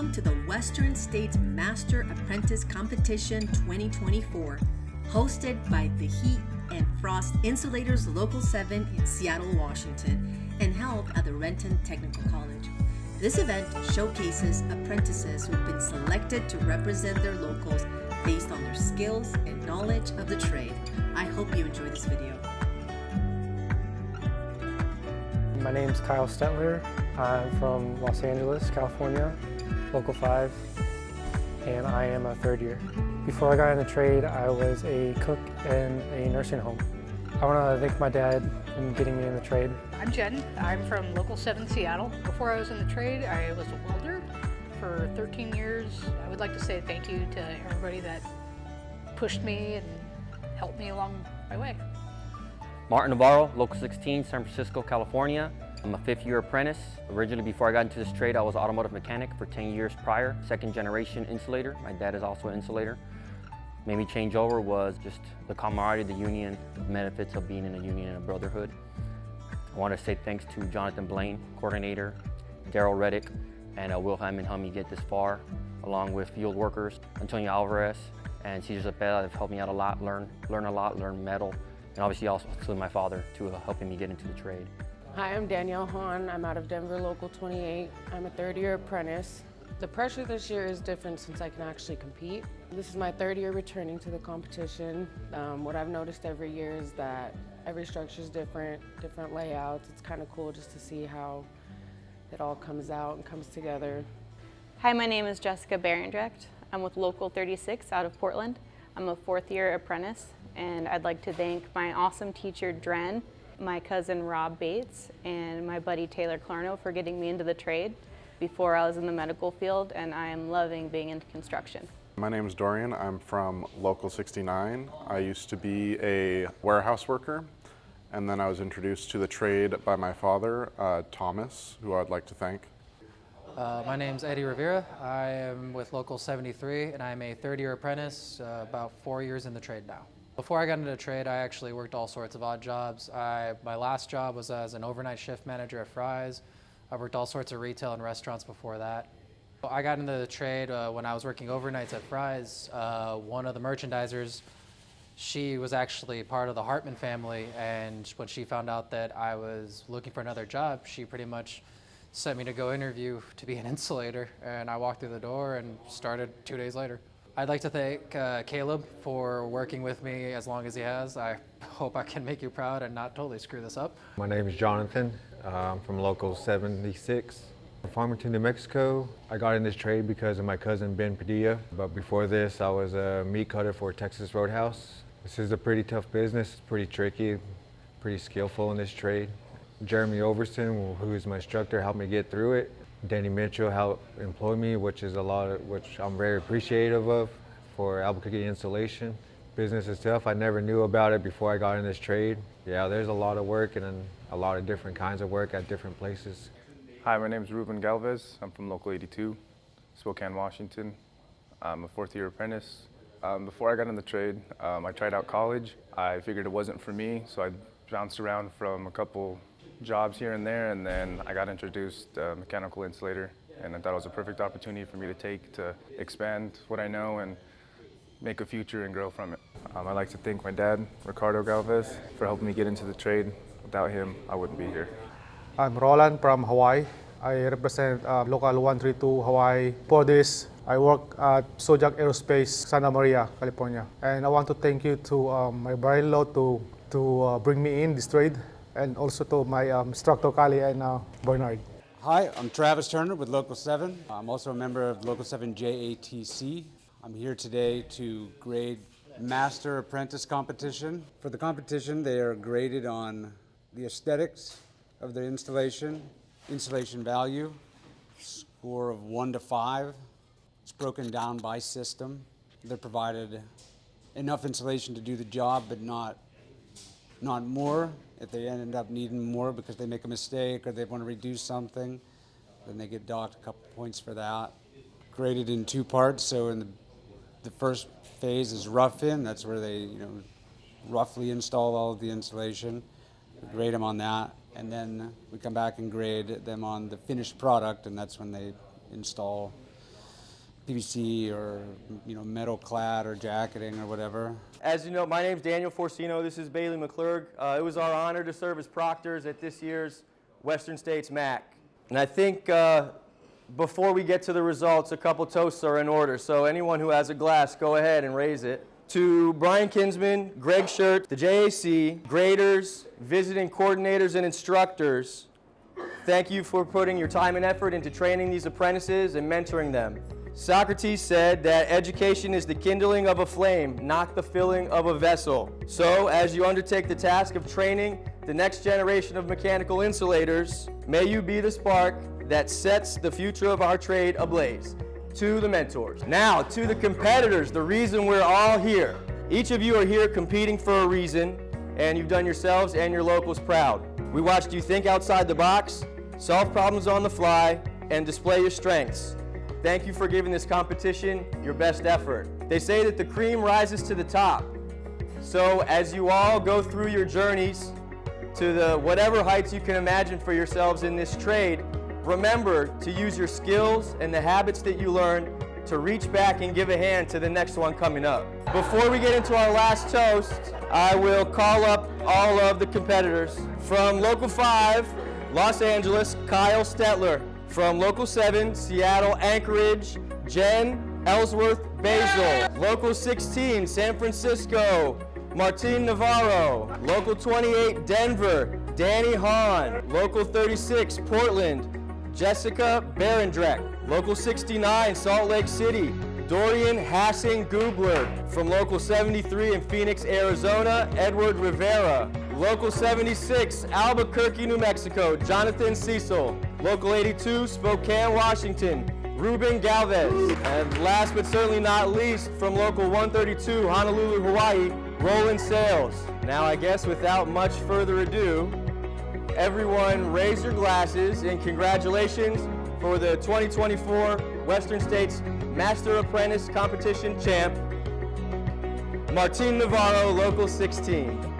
Welcome to the Western States Master Apprentice Competition 2024, hosted by the Heat and Frost Insulators Local 7 in Seattle, Washington, and held at the Renton Technical College. This event showcases apprentices who've been selected to represent their locals based on their skills and knowledge of the trade. I hope you enjoy this video. My name is Kyle Stetler. I'm from Los Angeles, California, Local 5, and I am a third year. Before I got in the trade, I was a cook in a nursing home. I want to thank my dad in getting me in the trade. I'm Jen. I'm from Local 7 Seattle. Before I was in the trade, I was a welder for 13 years. I would like to say thank you to everybody that pushed me and helped me along my way. Martin Navarro, Local 16, San Francisco, California. I'm a fifth-year apprentice. Originally, before I got into this trade, I was an automotive mechanic for 10 years prior, second-generation insulator. My dad is also an insulator. Made me change over was just the camaraderie, the union, the benefits of being in a union and a brotherhood. I want to say thanks to Jonathan Blaine, coordinator, Daryl Reddick, and Will Hammond helped me get this far, along with field workers, Antonio Alvarez, and Cesar Zepeda have helped me out a lot, learn a lot, learn metal. And obviously also to my father, to helping me get into the trade. Hi, I'm Danielle Hahn. I'm out of Denver, Local 28. I'm a third-year apprentice. The pressure this year is different since I can actually compete. This is my third year returning to the competition. What I've noticed every year is that every structure is different layouts. It's kind of cool just to see how it all comes out and comes together. Hi, my name is Jessica Barendrecht. I'm with Local 36 out of Portland. I'm a fourth-year apprentice, and I'd like to thank my awesome teacher, Dren, my cousin, Rob Bates, and my buddy, Taylor Clarno, for getting me into the trade before I was in the medical field, and I am loving being into construction. My name is Dorian. I'm from Local 69. I used to be a warehouse worker, and then I was introduced to the trade by my father, Thomas, who I'd like to thank. My name's Eddie Rivera. I am with Local 73 and I'm a third-year apprentice, about 4 years in the trade now. Before I got into the trade, I actually worked all sorts of odd jobs. My last job was as an overnight shift manager at Fry's. I worked all sorts of retail and restaurants before that. I got into the trade when I was working overnights at Fry's. One of the merchandisers, she was actually part of the Hartman family, and when she found out that I was looking for another job, she pretty much sent me to go interview to be an insulator, and I walked through the door and started 2 days later. I'd like to thank Caleb for working with me as long as he has. I hope I can make you proud and not totally screw this up. My name is Jonathan. I'm from Local 76. From Farmington, New Mexico. I got in this trade because of my cousin Ben Padilla, but before this I was a meat cutter for Texas Roadhouse. This is a pretty tough business, it's pretty tricky, pretty skillful in this trade. Jeremy Overson, who is my instructor, helped me get through it. Danny Mitchell helped employ me, which I'm very appreciative of for Albuquerque Insulation. Business is tough. I never knew about it before I got in this trade. Yeah, there's a lot of work and a lot of different kinds of work at different places. Hi, my name is Ruben Galvez. I'm from Local 82, Spokane, Washington. I'm a fourth-year apprentice. Before I got in the trade, I tried out college. I figured it wasn't for me, so I bounced around from a couple jobs here and there, and then I got introduced to mechanical insulator, and I thought it was a perfect opportunity for me to take to expand what I know and make a future and grow from it. I'd like to thank my dad, Ricardo Galvez, for helping me get into the trade. Without him, I wouldn't be here. I'm Roland from Hawaii. I represent Local 132 Hawaii. For this, I work at Sojak Aerospace, Santa Maria, California. And I want to thank you to my brother-in-law to bring me in this trade, and also to my instructor, Kali and Bernard. Hi, I'm Travis Turner with Local 7. I'm also a member of Local 7 JATC. I'm here today to grade Master Apprentice competition. For the competition, they are graded on the aesthetics of their installation value, score of 1 to 5. It's broken down by system. They're provided enough insulation to do the job, but not more. If they end up needing more because they make a mistake or they want to reduce something, then they get docked a couple points for that. Graded in 2 parts, so in the first phase is rough in. That's where they roughly install all of the insulation. We grade them on that, and then we come back and grade them on the finished product, and that's when they install PVC or metal clad or jacketing or whatever. As you know, my name's Daniel Forcino. This is Bailey McClurg. It was our honor to serve as proctors at this year's Western States MAC. And I think before we get to the results, a couple toasts are in order. So anyone who has a glass, go ahead and raise it. To Brian Kinsman, Greg Shirt, the JAC, graders, visiting coordinators, and instructors, thank you for putting your time and effort into training these apprentices and mentoring them. Socrates said that education is the kindling of a flame, not the filling of a vessel. So, as you undertake the task of training the next generation of mechanical insulators, may you be the spark that sets the future of our trade ablaze. To the mentors. Now, to the competitors, the reason we're all here. Each of you are here competing for a reason, and you've done yourselves and your locals proud. We watched you think outside the box, solve problems on the fly, and display your strengths. Thank you for giving this competition your best effort. They say that the cream rises to the top. So as you all go through your journeys to the whatever heights you can imagine for yourselves in this trade, remember to use your skills and the habits that you learn to reach back and give a hand to the next one coming up. Before we get into our last toast, I will call up all of the competitors. From Local 5, Los Angeles, Kyle Stetler. From Local 7, Seattle, Anchorage, Jen Ellsworth Basil. Local 16, San Francisco, Martin Navarro. Local 28, Denver, Danny Hahn. Local 36, Portland, Jessica Barendrecht. Local 69, Salt Lake City, Dorian Hassing Gubler. From Local 73 in Phoenix, Arizona, Edward Rivera. Local 76, Albuquerque, New Mexico, Jonathan Cecil. Local 82, Spokane, Washington, Ruben Galvez. And last but certainly not least, from Local 132, Honolulu, Hawaii, Roland Sales. Now I guess without much further ado, everyone raise your glasses and congratulations for the 2024 Western States Master Apprentice Competition champ, Martin Navarro, Local 16.